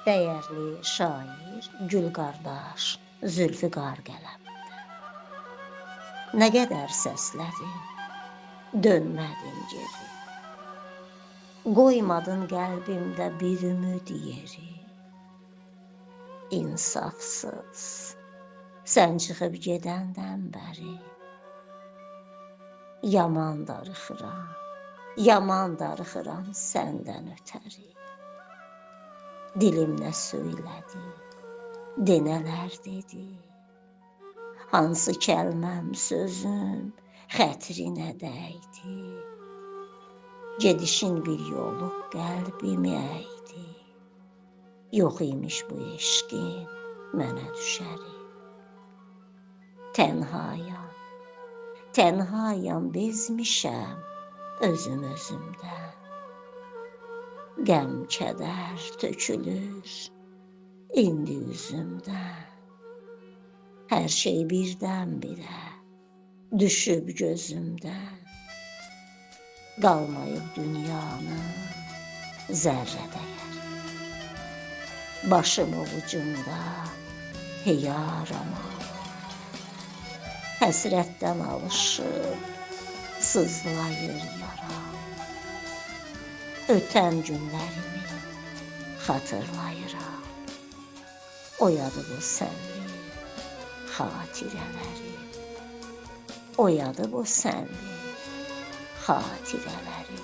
Dəyərli şair Gül qardaş Zülfiqar qələmində. Nə qədər səslədin, dönmədin geri. Qoymadın qəlbimdə bir ümid yeri. İnsafsız, sən çıxıb gedəndən bəri. Yaman darıxıram səndən ötəri. Dilim nə söylədi, denələr dedi. Hansı kəlməm, sözüm xətrinə dəydi. Gedişin bir yolu qəlbimi əydi. Yox imiş bu eşqin mənə düşəri. Tənhayam bezmişəm özümdən. Qəm, kədər tökülür indi üzümdən. Hər şey birdən-birə düşüb gözümdən. Qalmayıb dünyanın zərrə dəyəri. Başım ovucumda heyaramam. Həsrətdən alışıb sızlayır yaram. Ötən günlərimi xatırlayıram. Oyadı bu sənli xatirələri. Oyadı bu sənli xatirələri.